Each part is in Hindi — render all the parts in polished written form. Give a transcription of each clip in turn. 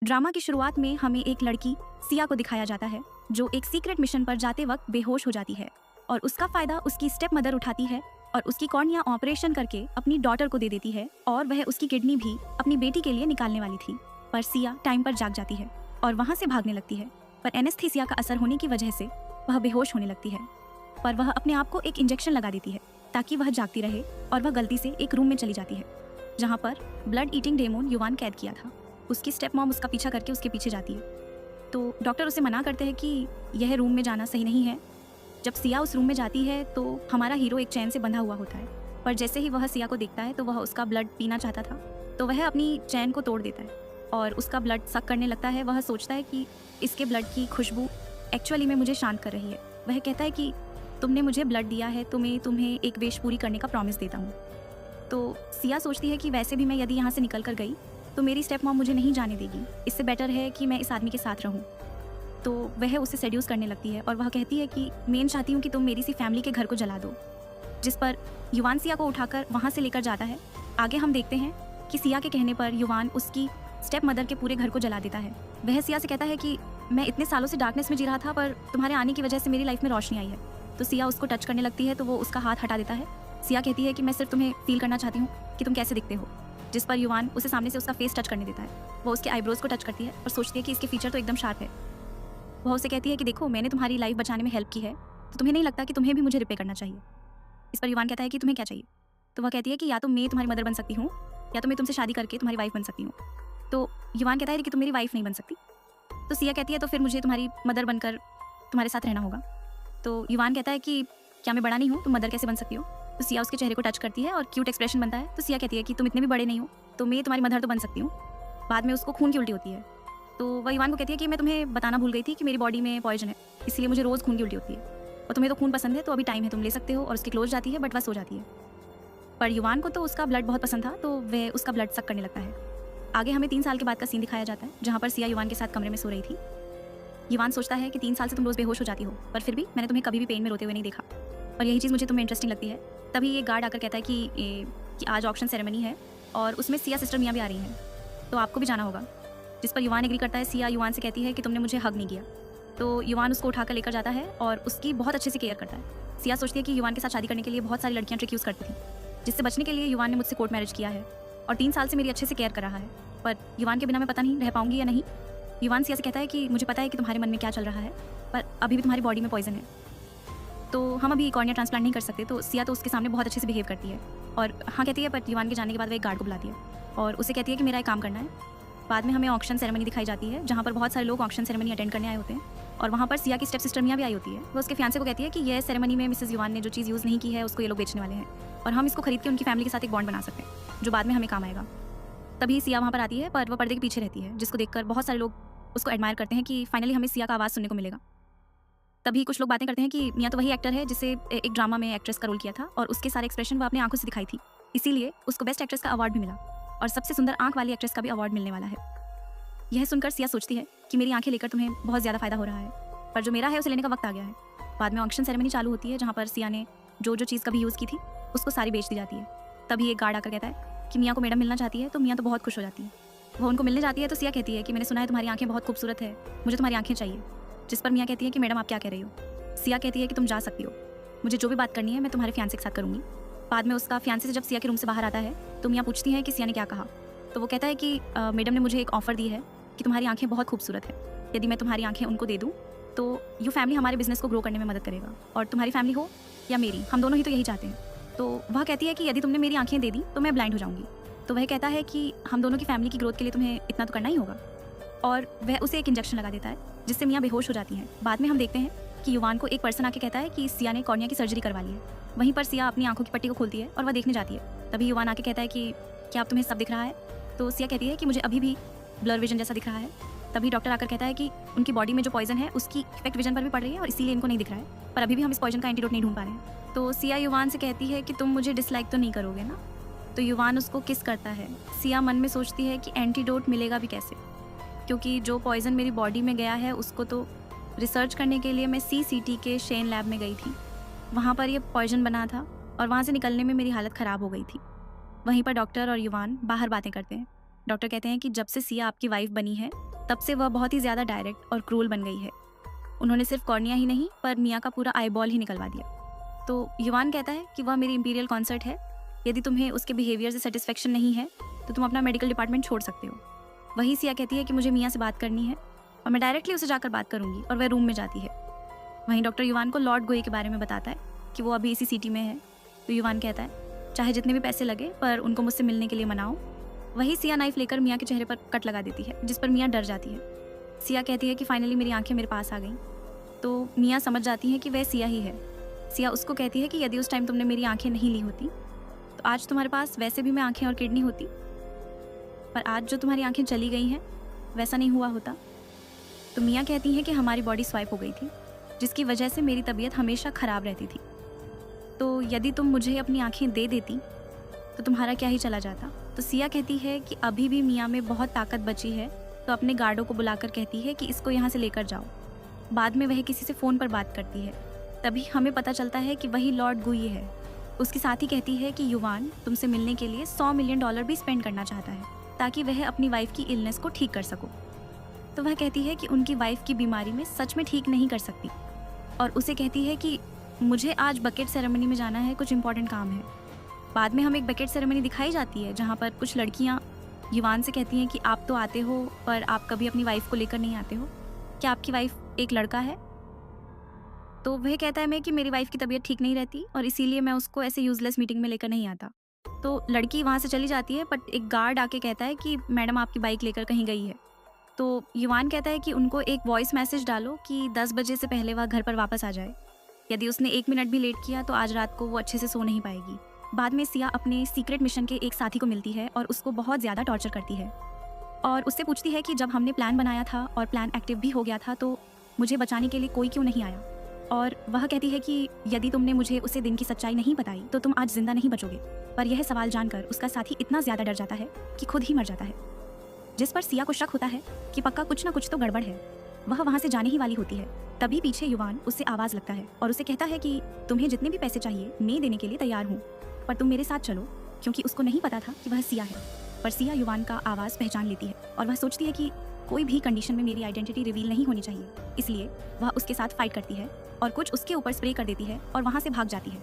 ड्रामा की शुरुआत में हमें एक लड़की सिया को दिखाया जाता है जो एक सीक्रेट मिशन पर जाते वक्त बेहोश हो जाती है और उसका फायदा उसकी स्टेप मदर उठाती है और उसकी कॉर्निया ऑपरेशन करके अपनी डॉटर को दे देती है और वह उसकी किडनी भी अपनी बेटी के लिए निकालने वाली थी। पर सिया टाइम पर जाग जाती है और वहाँ से भागने लगती है, पर एनेस्थीसिया का असर होने की वजह से वह बेहोश होने लगती है। पर वह अपने आप को एक इंजेक्शन लगा देती है ताकि वह जागती रहे और वह गलती से एक रूम में चली जाती है जहाँ पर ब्लड ईटिंग डेमोन युवान कैद किया था। उसकी स्टेप मॉम उसका पीछा करके उसके पीछे जाती है तो डॉक्टर उसे मना करते हैं कि यह रूम में जाना सही नहीं है। जब सिया उस रूम में जाती है तो हमारा हीरो एक चैन से बंधा हुआ होता है, पर जैसे ही वह सिया को देखता है तो वह उसका ब्लड पीना चाहता था तो वह अपनी चैन को तोड़ देता है और उसका ब्लड सक करने लगता है। वह सोचता है कि इसके ब्लड की खुशबू एक्चुअली में मुझे शांत कर रही है। वह कहता है कि तुमने मुझे ब्लड दिया है तो मैं तुम्हें एक विश पूरी करने का प्रॉमिस देता हूँ। तो सिया सोचती है कि वैसे भी मैं यदि यहाँ से निकल कर गई तो मेरी स्टेप मॉम मुझे नहीं जाने देगी, इससे बेटर है कि मैं इस आदमी के साथ रहूँ। तो वह उसे सेड्यूस करने लगती है और वह कहती है कि मैं चाहती हूँ कि तुम मेरी सी फैमिली के घर को जला दो, जिस पर युवान सिया को उठाकर वहाँ से लेकर जाता है। आगे हम देखते हैं कि सिया के कहने पर युवान उसकी स्टेप मदर के पूरे घर को जला देता है। वह सिया से कहता है कि मैं इतने सालों से डार्कनेस में जी रहा था पर तुम्हारे आने की वजह से मेरी लाइफ में रोशनी आई है। तो सिया उसको टच करने लगती है तो वो उसका हाथ हटा देता है। सिया कहती है कि मैं सिर्फ तुम्हें फील करना चाहती हूँ कि तुम कैसे दिखते हो, जिस पर युवान उसे सामने से उसका फेस टच करने देता है। वो उसके आईब्रोज को टच करती है और सोचती है कि इसके फीचर तो एकदम शार्प है। वह उसे कहती है कि देखो मैंने तुम्हारी लाइफ बचाने में हेल्प की है तो तुम्हें नहीं लगता कि तुम्हें भी मुझे रिपे करना चाहिए। इस पर युवान कहता है कि तुम्हें क्या चाहिए। तो वह कहती है कि या तो मैं तुम्हारी मदर बन सकती हूँ या तो मैं तुमसे शादी करके तुम्हारी वाइफ बन सकती हूँ। तो युवान कहता है कि तुम मेरी वाइफ नहीं बन सकती। तो सिया कहती है तो फिर मुझे तुम्हारी मदर बनकर तुम्हारे साथ रहना होगा। तो युवान कहता है कि क्या मैं बड़ा नहीं हूँ, तुम मदर कैसे बन सकती हो। तो सिया उसके चेहरे को टच करती है और क्यूट एक्सप्रेशन बनता है। तो सिया कहती है कि तुम इतने भी बड़े नहीं हो तो मैं तुम्हारी मदर तो बन सकती हूँ। बाद में उसको खून की उल्टी होती है तो वह युवान को कहती है कि मैं तुम्हें बताना भूल गई थी कि मेरी बॉडी में पॉइजन है, इसलिए मुझे रोज़ खून की उल्टी होती है और तुम्हें तो खून पसंद है तो अभी टाइम है, तुम ले सकते हो। और उसकी क्लोज जाती है बट वह सो जाती है। पर युवान को तो उसका ब्लड बहुत पसंद था तो वह उसका ब्लड सक करने लगता है। आगे हमें 3 साल के बाद का सीन दिखाया जाता है जहाँ पर सिया युवान के साथ कमरे में सो रही थी। युवान सोचता है कि 3 साल से तुम रोज़ बेहोश हो जाती हो पर फिर भी मैंने तुम्हें कभी भी पेन में रोते हुए नहीं देखा और यही चीज़ मुझे तुम्हें इंटरेस्टिंग लगती है। तभी एक गार्ड आकर कहता है कि आज ऑक्शन सेरेमनी है और उसमें सिया सिस्टर मियाँ भी आ रही हैं तो आपको भी जाना होगा। जिस पर युवान एग्री करता है। सिया युवान से कहती है कि तुमने मुझे हग नहीं किया। तो युवान उसको उठाकर लेकर जाता है और उसकी बहुत अच्छे से केयर करता है। सिया सोचती है कि युवान के साथ शादी करने के लिए बहुत सारी लड़कियां ट्रिक यूज़ करती थी, जिससे बचने के लिए युवान ने मुझसे कोर्ट मैरिज किया है और 3 साल से मेरी अच्छे से केयर कर रहा है, पर युवान के बिना मैं पता नहीं रह पाऊंगी या नहीं। युवान सिया से कहता है कि मुझे पता है कि तुम्हारे मन में क्या चल रहा है पर अभी भी तुम्हारी बॉडी में पॉइजन है तो हम अभी कॉर्निया ट्रांसप्लांट नहीं कर सकते। तो सिया तो उसके सामने बहुत अच्छे से बिहेव करती है और हाँ कहती है, बट युवान के जाने के बाद वह एक गार्ड को बुलाती है और उसे कहती है कि मेरा एक काम करना है। बाद में हमें ऑक्शन सेरेमनी दिखाई जाती है जहाँ पर बहुत सारे लोग ऑक्शन सेरेमनी अटेंड करने आए होते हैं और वहाँ पर सिया की स्टेप सिस्टर मियाँ भी आई होती है। वो उसके फियांसे को कहती है कि यह सेरेमनी में मिसेस युवान ने जो चीज़ यूज़ नहीं की है उसको ये लोग बेचने वाले हैं और हम इसको खरीद के उनकी फैमिली के साथ एक बॉन्ड बना सकते हैं जो बाद में हमें काम आएगा। तभी सिया वहाँ पर आती है पर वह पर्दे के पीछे रहती है, जिसको देखकर बहुत सारे लोग उसको एडमायर करते हैं कि फाइनली हमें सिया का आवाज़ सुनने को मिलेगा। तभी कुछ लोग बातें करते हैं कि मियाँ तो वही एक्टर है जिसे एक ड्रामा में एक्ट्रेस का रोल किया था और उसके सारे एक्सप्रेशन वो अपनी आंखों से दिखाई थी, इसीलिए उसको बेस्ट एक्ट्रेस का अवार्ड भी मिला और सबसे सुंदर आंख वाली एक्ट्रेस का भी अवार्ड मिलने वाला है। यह सुनकर सिया सोचती है कि मेरी आंखें लेकर तुम्हें बहुत ज़्यादा फायदा हो रहा है, पर जो मेरा है उसे लेने का वक्त आ गया है। बाद में ऑक्शन सेरेमनी चालू होती है जहाँ पर सिया ने जो जो चीज़ कभी यूज़ की थी उसको सारी बेच दी जाती है। तभी एक गार्ड आकर कहता है कि मियाँ को मैडम मिलना चाहती है तो मियाँ तो बहुत खुश हो जाती है। वो उनको मिलने जाती है तो सिया कहती है कि मैंने सुना है तुम्हारी आंखें बहुत खूबसूरत है, मुझे तुम्हारी आंखें चाहिए। जिस पर मियाँ कहती है कि मैडम आप क्या कह रही हो। सिया कहती है कि तुम जा सकती हो, मुझे जो भी बात करनी है मैं तुम्हारे फियांसे के साथ करूँगी। बाद में उसका फियांसे से जब सिया के रूम से बाहर आता है तो मियाँ पूछती है कि सिया ने क्या कहा। तो वो कहता है कि मैडम ने मुझे एक ऑफ़र दी है कि तुम्हारी आंखें बहुत खूबसूरत है, यदि मैं तुम्हारी आंखें उनको दे दूँ तो यू फैमिली हमारे बिजनेस को ग्रो करने में मदद करेगा और तुम्हारी फैमिली हो या मेरी, हम दोनों ही तो यही चाहते हैं। तो वह कहती है कि यदि तुमने मेरी आंखें दे दी तो मैं ब्लाइंड हो जाऊँगी। तो वह कहता है कि हम दोनों की फैमिली की ग्रोथ के लिए तुम्हें इतना तो करना ही होगा और वह उसे एक इंजेक्शन लगा देता है जिससे मियाँ बेहोश हो जाती हैं। बाद में हम देखते हैं कि युवान को एक पर्सन आके कहता है कि सिया ने कॉर्निया की सर्जरी करवा ली है। वहीं पर सिया अपनी आंखों की पट्टी को खोलती है और वह देखने जाती है। तभी युवान आके कहता है कि क्या अब तुम्हें सब दिख रहा है। तो सिया कहती है कि मुझे अभी भी ब्लर विजन जैसा दिख रहा है। तभी डॉक्टर आकर कहता है कि उनकी बॉडी में जो पॉइजन है उसकी इफेक्ट विजन पर भी पड़ रही है और इसीलिए इनको नहीं दिख रहा है, पर अभी भी हम इस पॉइजन का एंटीडोट नहीं ढूंढ पा रहे हैं। तो सिया युवान से कहती है कि तुम मुझे डिसलाइक तो नहीं करोगे ना। तो युवान उसको किस करता है। सिया मन में सोचती है कि एंटीडोट मिलेगा भी कैसे, क्योंकि जो पॉइजन मेरी बॉडी में गया है उसको तो रिसर्च करने के लिए मैं CCT के शेन लैब में गई थी, वहाँ पर ये पॉइजन बना था और वहाँ से निकलने में मेरी हालत ख़राब हो गई थी। वहीं पर डॉक्टर और युवान बाहर बातें करते हैं। डॉक्टर कहते हैं कि जब से सिया आपकी वाइफ बनी है तब से वह बहुत ही ज़्यादा डायरेक्ट और क्रूल बन गई है। उन्होंने सिर्फ कॉर्निया ही नहीं पर मिया का पूरा आईबॉल ही निकलवा दिया। तो युवान कहता है कि वह मेरी इंपीरियल कॉन्सर्ट है, यदि तुम्हें उसके बिहेवियर से सेटिस्फेक्शन नहीं है तो तुम अपना मेडिकल डिपार्टमेंट छोड़ सकते हो। वही सिया कहती है कि मुझे मियाँ से बात करनी है और मैं डायरेक्टली उसे जाकर बात करूंगी, और वह रूम में जाती है। वहीं डॉक्टर युवान को लॉर्ड गोये के बारे में बताता है कि वो अभी इसी सिटी में है। तो युवान कहता है चाहे जितने भी पैसे लगे पर उनको मुझसे मिलने के लिए मनाओ। वही सिया नाइफ लेकर मियाँ के चेहरे पर कट लगा देती है, जिस पर मियाँ डर जाती है। सिया कहती है कि फाइनली मेरी आंखें मेरे पास आ गईं। तो मियाँ समझ जाती हैं कि वह सिया ही है। सिया उसको कहती है कि यदि उस टाइम तुमने मेरी आंखें नहीं ली होती तो आज तुम्हारे पास वैसे भी मैं आंखें और किडनी होती, पर आज जो तुम्हारी आंखें चली गई हैं वैसा नहीं हुआ होता। तो मियाँ कहती हैं कि हमारी बॉडी स्वाइप हो गई थी, जिसकी वजह से मेरी तबीयत हमेशा ख़राब रहती थी। तो यदि तुम मुझे अपनी आंखें दे देती तो तुम्हारा क्या ही चला जाता। तो सिया कहती है कि अभी भी मियाँ में बहुत ताकत बची है, तो अपने गार्डों को बुलाकर कहती है कि इसको यहाँ से लेकर जाओ। बाद में वह किसी से फ़ोन पर बात करती है, तभी हमें पता चलता है कि वही लॉर्ड गुई है। उसके साथ ही कहती है कि युवान तुमसे मिलने के लिए $100 मिलियन भी स्पेंड करना चाहता है ताकि वह अपनी वाइफ की इलनेस को ठीक कर सको। तो वह कहती है कि उनकी वाइफ की बीमारी में सच में ठीक नहीं कर सकती, और उसे कहती है कि मुझे आज बकेट सेरेमनी में जाना है, कुछ इंपॉर्टेंट काम है। बाद में हमें एक बकेट सेरेमनी दिखाई जाती है जहाँ पर कुछ लड़कियाँ युवान से कहती हैं कि आप तो आते हो पर आप कभी अपनी वाइफ को लेकर नहीं आते हो, क्या आपकी वाइफ एक लड़का है? तो वह कहता है मैं कि मेरी वाइफ की तबीयत ठीक नहीं रहती और इसीलिए मैं उसको ऐसे यूजलेस मीटिंग में लेकर नहीं आता। तो लड़की वहाँ से चली जाती है, बट एक गार्ड आके कहता है कि मैडम आपकी बाइक लेकर कहीं गई है। तो युवान कहता है कि उनको एक वॉइस मैसेज डालो कि 10 बजे से पहले वह घर पर वापस आ जाए। यदि उसने 1 मिनट भी लेट किया तो आज रात को वो अच्छे से सो नहीं पाएगी। बाद में सिया अपने सीक्रेट मिशन के एक साथी को मिलती है और उसको बहुत ज़्यादा टॉर्चर करती है और उससे पूछती है कि जब हमने प्लान बनाया था और प्लान एक्टिव भी हो गया था तो मुझे बचाने के लिए कोई क्यों नहीं आया। और वह कहती है कि यदि तुमने मुझे उसे दिन की सच्चाई नहीं बताई तो तुम आज जिंदा नहीं बचोगे। पर यह सवाल जानकर उसका साथी इतना ज़्यादा डर जाता है कि खुद ही मर जाता है, जिस पर सिया को शक होता है कि पक्का कुछ ना कुछ तो गड़बड़ है। वह वहाँ से जाने ही वाली होती है, तभी पीछे युवान उससे आवाज़ लगता है और उसे कहता है कि तुम्हें जितने भी पैसे चाहिए मैं देने के लिए तैयार हूँ, पर तुम मेरे साथ चलो, क्योंकि उसको नहीं पता था कि वह सिया है। पर सिया युवान का आवाज़ पहचान लेती है और वह सोचती है कि कोई भी कंडीशन में मेरी आइडेंटिटी रिवील नहीं होनी चाहिए, इसलिए वह उसके साथ फाइट करती है और कुछ उसके ऊपर स्प्रे कर देती है और वहाँ से भाग जाती है।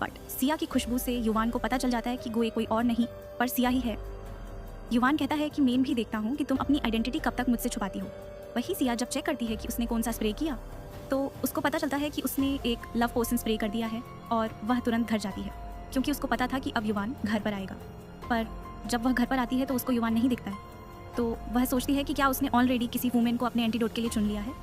बट सिया की खुशबू से युवान को पता चल जाता है कि गोए कोई और नहीं पर सिया ही है। युवान कहता है कि मैं भी देखता हूँ कि तुम अपनी आइडेंटिटी कब तक मुझसे छुपाती हो। वही सिया जब चेक करती है कि उसने कौन सा स्प्रे किया तो उसको पता चलता है कि उसने एक लव पोशन स्प्रे कर दिया है और वह तुरंत घर जाती है, क्योंकि उसको पता था कि अब युवान घर पर आएगा। पर जब वह घर पर आती है तो उसको युवान नहीं दिखता है, तो वह सोचती है कि क्या उसने ऑलरेडी किसी वुमेन को अपने एंटीडोट के लिए चुन लिया है।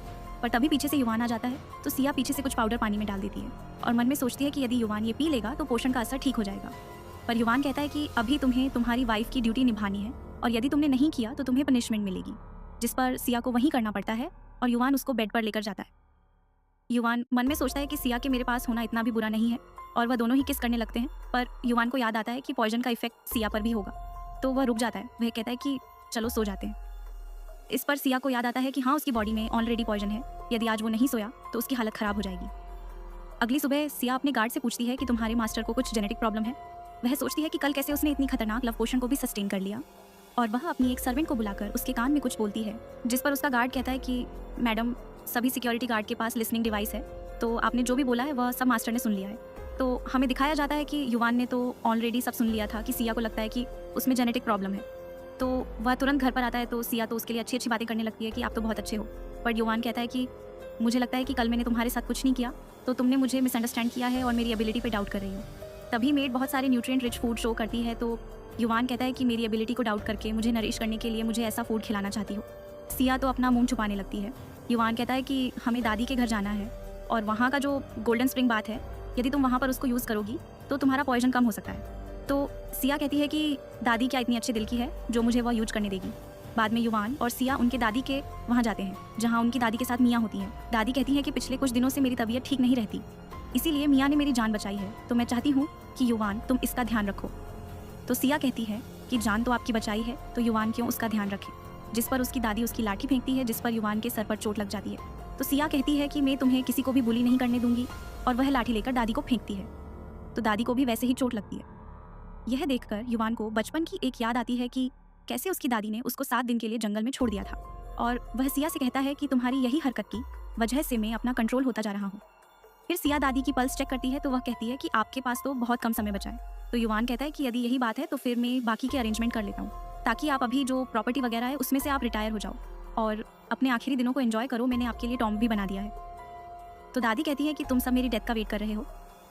पर तभी पीछे से युवान आ जाता है, तो सिया पीछे से कुछ पाउडर पानी में डाल देती है और मन में सोचती है कि यदि युवान ये पी लेगा तो पोषण का असर ठीक हो जाएगा। पर युवान कहता है कि अभी तुम्हें तुम्हारी वाइफ की ड्यूटी निभानी है और यदि तुमने नहीं किया तो तुम्हें पनिशमेंट मिलेगी, जिस पर सिया को वहीं करना पड़ता है और युवान उसको बेड पर लेकर जाता है। युवान मन में सोचता है कि सिया के मेरे पास होना इतना भी बुरा नहीं है और वह दोनों ही किस करने लगते हैं। पर युवान को याद आता है कि पॉइजन का इफेक्ट सिया पर भी होगा, तो वह रुक जाता है। वह कहता है कि चलो सो जाते हैं। इस पर सिया को याद आता है कि हाँ, उसकी बॉडी में ऑलरेडी पॉइजन है, यदि आज वो नहीं सोया तो उसकी हालत ख़राब हो जाएगी। अगली सुबह सिया अपने गार्ड से पूछती है कि तुम्हारे मास्टर को कुछ जेनेटिक प्रॉब्लम है। वह सोचती है कि कल कैसे उसने इतनी खतरनाक लव पोशन को भी सस्टेन कर लिया, और वह अपनी एक सर्वेंट को बुलाकर उसके कान में कुछ बोलती है, जिस पर उसका गार्ड कहता है कि मैडम, सभी सिक्योरिटी गार्ड के पास लिसनिंग डिवाइस है, तो आपने जो भी बोला है वह सब मास्टर ने सुन लिया है। तो हमें दिखाया जाता है कि युवान ने तो ऑलरेडी सब सुन लिया था कि सिया को लगता है कि उसमें जेनेटिक प्रॉब्लम है। तो वह तुरंत घर पर आता है, तो सिया तो उसके लिए अच्छी अच्छी बातें करने लगती है कि आप तो बहुत अच्छे हो। पर युवान कहता है कि मुझे लगता है कि कल मैंने तुम्हारे साथ कुछ नहीं किया, तो तुमने मुझे मिसअंडरस्टैंड किया है और मेरी एबिलिटी पे डाउट कर रही हो। तभी मेड बहुत सारे न्यूट्रिएंट रिच फूड शो करती है, तो युवान कहता है कि मेरी एबिलिटी को डाउट करके मुझे नरिश करने के लिए मुझे ऐसा फूड खिलाना चाहती हो। सिया तो अपना मुंह छुपाने लगती है। युवान कहता है कि हमें दादी के घर जाना है और वहाँ का जो गोल्डन स्प्रिंग बात है, यदि तुम वहाँ पर उसको यूज़ करोगी तो तुम्हारा पॉइजन कम हो सकता है। तो सिया कहती है कि दादी क्या इतनी अच्छे दिल की है जो मुझे वह यूज करने देगी। बाद में युवान और सिया उनके दादी के वहाँ जाते हैं, जहाँ उनकी दादी के साथ मियाँ होती हैं। दादी कहती है कि पिछले कुछ दिनों से मेरी तबीयत ठीक नहीं रहती, इसीलिए मियाँ ने मेरी जान बचाई है, तो मैं चाहती हूँ कि युवान तुम इसका ध्यान रखो। तो सिया कहती है कि जान तो आपकी बचाई है, तो युवान क्यों उसका ध्यान रखे, जिस पर उसकी दादी उसकी लाठी फेंकती है, जिस पर युवान के सर पर चोट लग जाती है। तो सिया कहती है कि मैं तुम्हें किसी को भी बुली नहीं करने दूंगी, और वह लाठी लेकर दादी को फेंकती है, तो दादी को भी वैसे ही चोट लगती है। यह देखकर युवान को बचपन की एक याद आती है कि कैसे उसकी दादी ने उसको 7 दिन के लिए जंगल में छोड़ दिया था और वह सिया से कहता है कि तुम्हारी यही हरकत की वजह से मैं अपना कंट्रोल होता जा रहा हूँ। फिर सिया दादी की पल्स चेक करती है तो वह कहती है कि आपके पास तो बहुत कम समय बचा है। तो युवान कहता है कि यदि यही बात है तो फिर मैं बाकी के अरेंजमेंट कर लेता हूँ, ताकि आप अभी जो प्रॉपर्टी वगैरह है उसमें से आप रिटायर हो जाओ और अपने आखिरी दिनों को एंजॉय करो, मैंने आपके लिए टॉम भी बना दिया है। तो दादी कहती है कि तुम सब मेरी डेथ का वेट कर रहे हो,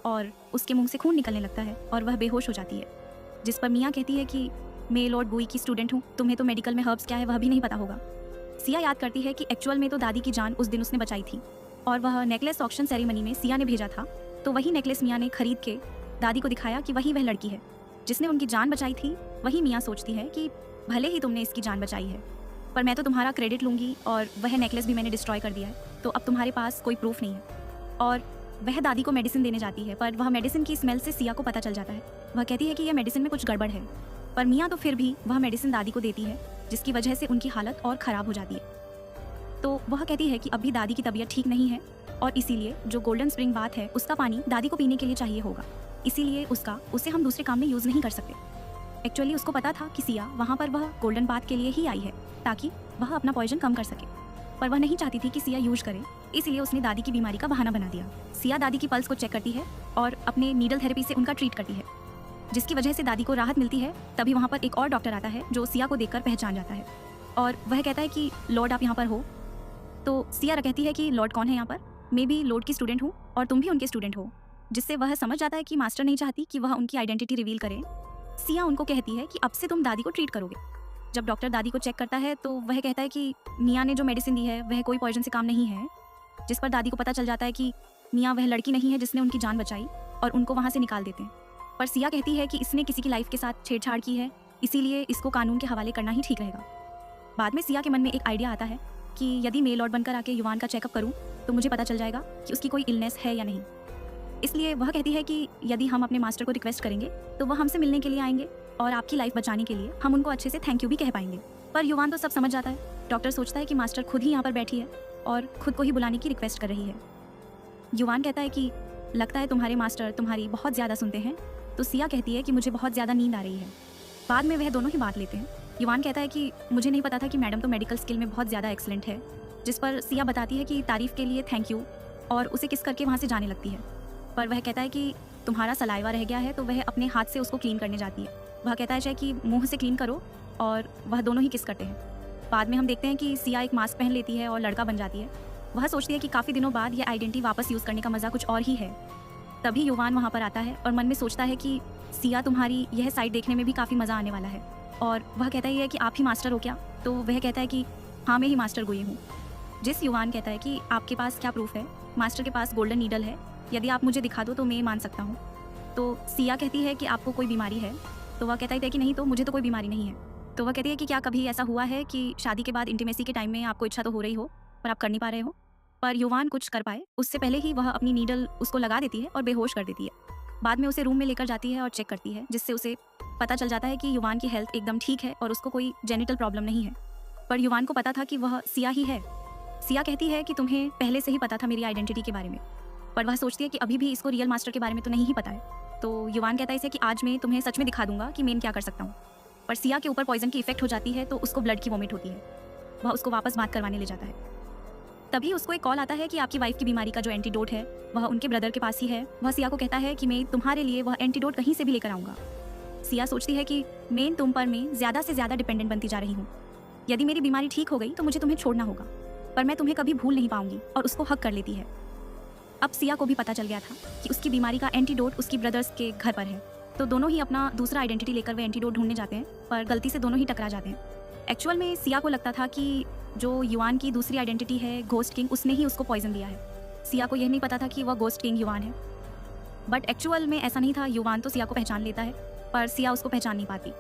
और उसके मुंह से खून निकलने लगता है और वह बेहोश हो जाती है। जिस पर मियाँ कहती है कि मैं लॉर्ड बुई की स्टूडेंट हूँ, तुम्हें तो मेडिकल में हर्ब्स क्या है वह भी नहीं पता होगा। सिया याद करती है कि एक्चुअल में तो दादी की जान उस दिन उसने बचाई थी, और वह नेकलेस ऑक्शन सेरेमनी में सिया ने भेजा था, तो वही नेकलेस मियाँ ने खरीद के दादी को दिखाया कि वही वह लड़की है जिसने उनकी जान बचाई थी। वही मियाँ सोचती है कि भले ही तुमने इसकी जान बचाई है, पर मैं तो तुम्हारा क्रेडिट लूँगी, और वह नेकलेस भी मैंने डिस्ट्रॉय कर दिया है, तो अब तुम्हारे पास कोई प्रूफ नहीं है। और वह दादी को मेडिसिन देने जाती है, पर वह मेडिसिन की स्मेल से सिया को पता चल जाता है। वह कहती है कि यह मेडिसिन में कुछ गड़बड़ है, पर मियाँ तो फिर भी वह मेडिसिन दादी को देती है, जिसकी वजह से उनकी हालत और ख़राब हो जाती है। तो वह कहती है कि अभी दादी की तबीयत ठीक नहीं है, और इसीलिए जो गोल्डन स्प्रिंग बाथ है उसका पानी दादी को पीने के लिए चाहिए होगा, इसीलिए उसे हम दूसरे काम में यूज़ नहीं कर सकते। एक्चुअली उसको पता था कि सिया वहाँ पर वह गोल्डन बाथ के लिए ही आई है, ताकि वह अपना पॉइजन कम कर सके, पर वह नहीं चाहती थी कि सिया यूज करे, इसीलिए उसने दादी की बीमारी का बहाना बना दिया। सिया दादी की पल्स को चेक करती है और अपने नीडल थेरेपी से उनका ट्रीट करती है, जिसकी वजह से दादी को राहत मिलती है। तभी वहाँ पर एक और डॉक्टर आता है जो सिया को देखकर पहचान जाता है, और वह कहता है कि लॉर्ड आप यहाँ पर हो। तो सिया कहती है कि लॉर्ड कौन है यहाँ पर, मैं भी लॉर्ड की स्टूडेंट हूँ और तुम भी उनके स्टूडेंट हो, जिससे वह समझ जाता है कि मास्टर नहीं चाहती कि वह उनकी आइडेंटिटी रिवील करे। सिया उनको कहती है कि अब से तुम दादी को ट्रीट करोगे। जब डॉक्टर दादी को चेक करता है तो वह कहता है कि मियाँ ने जो मेडिसिन दी है वह कोई पॉइजन से काम नहीं है, जिस पर दादी को पता चल जाता है कि मियाँ वह लड़की नहीं है जिसने उनकी जान बचाई, और उनको वहाँ से निकाल देते हैं। पर सिया कहती है कि इसने किसी की लाइफ के साथ छेड़छाड़ की है, इसीलिए इसको कानून के हवाले करना ही ठीक रहेगा। बाद में सिया के मन में एक आइडिया आता है कि यदि मैं लॉर्ड बनकर आके युवान का चेकअप करूं तो मुझे पता चल जाएगा कि उसकी कोई इलनेस है या नहीं। इसलिए वह कहती है कि यदि हम अपने मास्टर को रिक्वेस्ट करेंगे तो वह हमसे मिलने के लिए आएंगे, और आपकी लाइफ बचाने के लिए हम उनको अच्छे से थैंक यू भी कह पाएंगे। पर युवान तो सब समझ जाता है। डॉक्टर सोचता है कि मास्टर खुद ही यहाँ पर बैठी है और खुद को ही बुलाने की रिक्वेस्ट कर रही है। युवान कहता है कि लगता है तुम्हारे मास्टर तुम्हारी बहुत ज़्यादा सुनते हैं। तो सिया कहती है कि मुझे बहुत ज़्यादा नींद आ रही है। बाद में वह दोनों ही बात लेते हैं। युवान कहता है कि मुझे नहीं पता था कि मैडम तो मेडिकल स्किल में बहुत ज़्यादा एक्सीलेंट है, जिस पर सिया बताती है कि तारीफ़ के लिए थैंक यू, और उसे किस करके वहाँ से जाने लगती है। पर वह कहता है कि तुम्हारा सलाइवा रह गया है, तो वह अपने हाथ से उसको क्लीन करने जाती है। वह कहता है कि मुंह से क्लीन करो, और वह दोनों ही किस करते हैं। बाद में हम देखते हैं कि सिया एक मास्क पहन लेती है और लड़का बन जाती है। वह सोचती है कि काफ़ी दिनों बाद यह आइडेंटिटी वापस यूज़ करने का मज़ा कुछ और ही है। तभी युवान वहाँ पर आता है और मन में सोचता है कि सिया तुम्हारी यह साइड देखने में भी काफ़ी मज़ा आने वाला है। और वह कहता ही है कि आप ही मास्टर हो क्या? तो वह कहता है कि हाँ मैं ही मास्टर गोई हूँ। जिस युवान कहता है कि आपके पास क्या प्रूफ है? मास्टर के पास गोल्डन नीडल है, यदि आप मुझे दिखा दो तो मैं मान सकता हूँ। तो सिया कहती है कि आपको कोई बीमारी है? तो वह कहता है कि नहीं, तो मुझे तो कोई बीमारी नहीं है। तो वह कहती है कि क्या कभी ऐसा हुआ है कि शादी के बाद इंटीमेसी के टाइम में आपको इच्छा तो हो रही हो पर आप कर नहीं पा रहे हो? पर युवान कुछ कर पाए उससे पहले ही वह अपनी नीडल उसको लगा देती है और बेहोश कर देती है। बाद में उसे रूम में लेकर जाती है और चेक करती है, जिससे उसे पता चल जाता है कि युवान की हेल्थ एकदम ठीक है और उसको कोई जेनिटल प्रॉब्लम नहीं है। पर युवान को पता था कि वह सिया ही है। सिया कहती है कि तुम्हें पहले से ही पता था मेरी आइडेंटिटी के बारे में, पर वह सोचती है कि अभी भी इसको रियल मास्टर के बारे में तो नहीं ही पता है। तो युवान कहता है इसे कि आज मैं तुम्हें सच में दिखा दूंगा कि मैं क्या कर सकता हूँ। पर सिया के ऊपर पॉइजन की इफेक्ट हो जाती है, तो उसको ब्लड की वॉमिट होती है। वह उसको वापस बात करवाने ले जाता है। तभी उसको एक कॉल आता है कि आपकी वाइफ की बीमारी का जो एंटीडोट है वह उनके ब्रदर के पास ही है। वह सिया को कहता है कि मैं तुम्हारे लिए वह एंटीडोट कहीं से भी लेकर आऊँगा। सिया सोचती है कि मैं तुम पर मैं ज़्यादा से ज़्यादा डिपेंडेंट बनती जा रही हूँ। यदि मेरी बीमारी ठीक हो गई तो मुझे तुम्हें छोड़ना होगा, पर मैं तुम्हें कभी भूल नहीं पाऊंगी, और उसको हक कर लेती है। अब सिया को भी पता चल गया था कि उसकी बीमारी का एंटीडोट उसकी ब्रदर्स के घर पर है, तो दोनों ही अपना दूसरा आइडेंटिटी लेकर वे एंटीडोट ढूंढने जाते हैं, पर गलती से दोनों ही टकरा जाते हैं। एक्चुअल में सिया को लगता था कि जो युवान की दूसरी आइडेंटिटी है घोस्ट किंग, उसने ही उसको पॉइजन दिया है। सिया को यह नहीं पता था कि वह घोस्ट किंग युवान है, बट एक्चुअल में ऐसा नहीं था। युवान तो सिया को पहचान लेता है, पर सिया उसको पहचान नहीं पाती।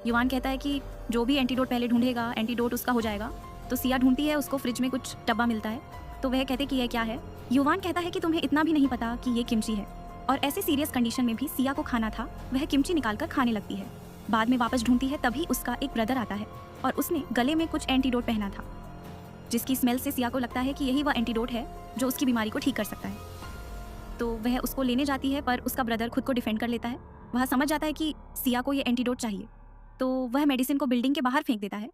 युवान कहता है कि जो भी एंटीडोट पहले ढूंढेगा एंटीडोट उसका हो जाएगा। तो सिया ढूंढती है, उसको फ्रिज में कुछ डब्बा मिलता है, तो वह कहते कि यह क्या है। युवान कहता है कि तुम्हें इतना भी नहीं पता कि ये किमची है, और ऐसे सीरियस कंडीशन में भी सिया को खाना था। वह किमची निकालकर खाने लगती है। बाद में वापस ढूंढती है, तभी उसका एक ब्रदर आता है और उसने गले में कुछ एंटीडोट पहना था, जिसकी स्मेल से सिया को लगता है कि यही वह एंटीडोट है जो उसकी बीमारी को ठीक कर सकता है। तो वह उसको लेने जाती है, पर उसका ब्रदर खुद को डिफेंड कर लेता है। वह समझ जाता है कि सिया को ये एंटीडोट चाहिए, तो वह मेडिसिन को बिल्डिंग के बाहर फेंक देता है।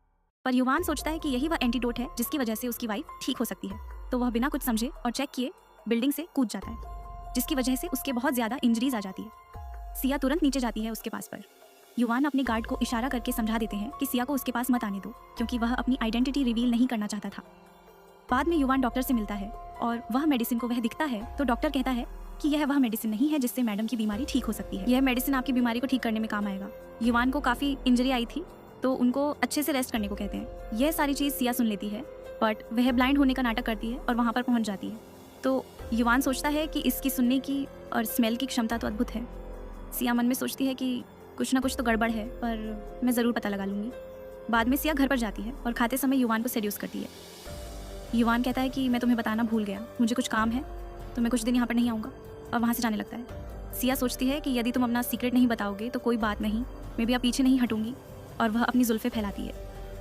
पर युवान सोचता है कि यही वह एंटीडोट है जिसकी वजह से उसकी वाइफ ठीक हो सकती है। तो वह बिना कुछ समझे और चेक किए बिल्डिंग से कूद जाता है, जिसकी वजह से उसके बहुत ज़्यादा इंजरीज आ जाती है। सिया तुरंत नीचे जाती है उसके पास पर। युवान अपने गार्ड को इशारा करके समझा देते हैं कि सिया को उसके पास मत आने दो, क्योंकि वह अपनी आइडेंटिटी रिवील नहीं करना चाहता था। बाद में युवान डॉक्टर से मिलता है और वह मेडिसिन को वह दिखता है तो डॉक्टर कहता है कि यह वह मेडिसिन नहीं है जिससे मैडम की बीमारी ठीक हो सकती है। यह मेडिसिन आपकी बीमारी को ठीक करने में काम आएगा। युवान को काफ़ी इंजरी आई थी तो उनको अच्छे से रेस्ट करने को कहते हैं। यह सारी चीज़ सिया सुन लेती है, बट वह ब्लाइंड होने का नाटक करती है और वहाँ पर पहुँच जाती है। तो युवान सोचता है कि इसकी सुनने की और स्मेल की क्षमता तो अद्भुत है। सिया मन में सोचती है कि कुछ ना कुछ तो गड़बड़ है, पर मैं ज़रूर पता लगा लूँगी। बाद में सिया घर पर जाती है और खाते समय युवान को सेड्यूस करती है। युवान कहता है कि मैं तुम्हें बताना भूल गया, मुझे कुछ काम है तो मैं कुछ दिन यहाँ पर नहीं आऊँगा, और वहाँ से जाने लगता है। सिया सोचती है कि यदि तुम अपना सीक्रेट नहीं बताओगे तो कोई बात नहीं, मैं भी अब पीछे नहीं हटूंगी, और वह अपनी जुल्फ़ें फैलाती है।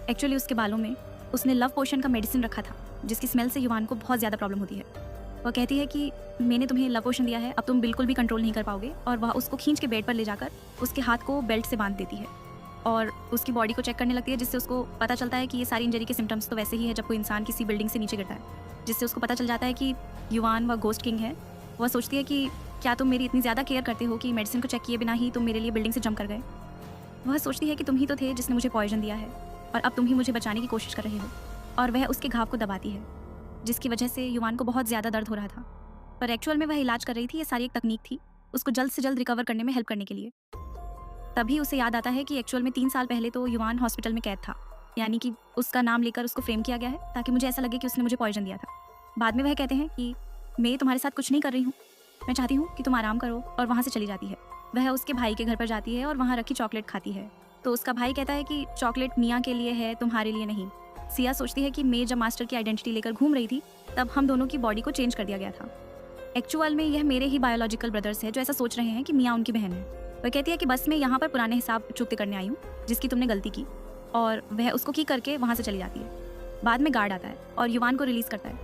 एक्चुअली उसके बालों में उसने लव पोशन का मेडिसिन रखा था, जिसकी स्मेल से युवान को बहुत ज़्यादा प्रॉब्लम होती है। वह कहती है कि मैंने तुम्हें लव पोशन दिया है, अब तुम बिल्कुल भी कंट्रोल नहीं कर पाओगे, और वह उसको खींच के बेड पर ले जाकर उसके हाथ को बेल्ट से बांध देती है और उसकी बॉडी को चेक करने लगती है, जिससे उसको पता चलता है कि ये सारी इंजरी के सिम्टम्स तो वैसे ही है जब कोई इंसान किसी बिल्डिंग से नीचे गिरता है, जिससे उसको पता चल जाता है कि युवान वह गोस्ट किंग है। वह सोचती है कि क्या तुम मेरी इतनी ज़्यादा केयर करते हो कि मेडिसिन को चेक किए बिना ही तुम मेरे लिए बिल्डिंग से जंप कर गए। वह सोचती है कि तुम ही तो थे जिसने मुझे पॉइजन दिया है और अब तुम ही मुझे बचाने की कोशिश कर रहे हो, और वह उसके घाव को दबाती है, जिसकी वजह से युवान को बहुत ज़्यादा दर्द हो रहा था। पर एक्चुअल में वह इलाज कर रही थी, ये सारी एक तकनीक थी उसको जल्द से जल्द रिकवर करने में हेल्प करने के लिए। तभी उसे याद आता है कि एक्चुअल में 3 साल पहले तो युवान हॉस्पिटल में कैद था, यानी कि उसका नाम लेकर उसको फ्रेम किया गया है ताकि मुझे ऐसा लगे कि उसने मुझे पॉइजन दिया था। बाद में वह कहते हैं कि मैं तुम्हारे साथ कुछ नहीं कर रही हूँ, मैं चाहती हूँ कि तुम आराम करो, और वहाँ से चली जाती है। वह उसके भाई के घर पर जाती है और वहाँ रखी चॉकलेट खाती है। तो उसका भाई कहता है कि चॉकलेट मियाँ के लिए है, तुम्हारे लिए नहीं। सिया सोचती है कि मैं जब मास्टर की आइडेंटिटी लेकर घूम रही थी तब हम दोनों की बॉडी को चेंज कर दिया गया था। एक्चुअल में यह मेरे ही बायोलॉजिकल ब्रदर्स है जो ऐसा सोच रहे हैं कि मियाँ उनकी बहन है। वह कहती है कि बस मैं यहाँ पर पुराने हिसाब चुकते करने आई हूँ जिसकी तुमने गलती की, और वह उसको की करके वहाँ से चली जाती है। बाद में गार्ड आता है और युवान को रिलीज़ करता है।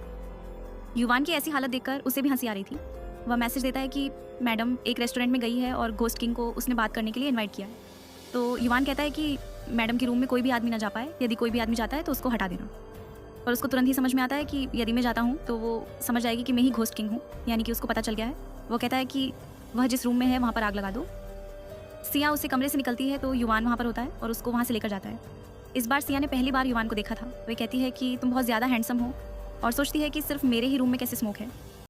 युवान की ऐसी हालत देखकर उसे भी हंसी आ रही थी। वह मैसेज देता है कि मैडम एक रेस्टोरेंट में गई है और गोस्ट किंग को उसने बात करने के लिए इनवाइट किया है। तो युवान कहता है कि मैडम के रूम में कोई भी आदमी ना जा पाए, यदि कोई भी आदमी जाता है तो उसको हटा देना। पर उसको तुरंत ही समझ में आता है कि यदि मैं जाता हूँ तो वो समझ जाएगी कि मैं ही घोस्ट किंग हूँ, यानी कि उसको पता चल गया है। वो कहता है कि वह जिस रूम में है वहाँ पर आग लगा दो। सिया उससे कमरे से निकलती है तो युवान वहाँ पर होता है और उसको वहाँ से लेकर जाता है। इस बार सिया ने पहली बार युवान को देखा था। वह कहती है कि तुम बहुत ज़्यादा हैंडसम हो, और सोचती है कि सिर्फ मेरे ही रूम में कैसे स्मोक है।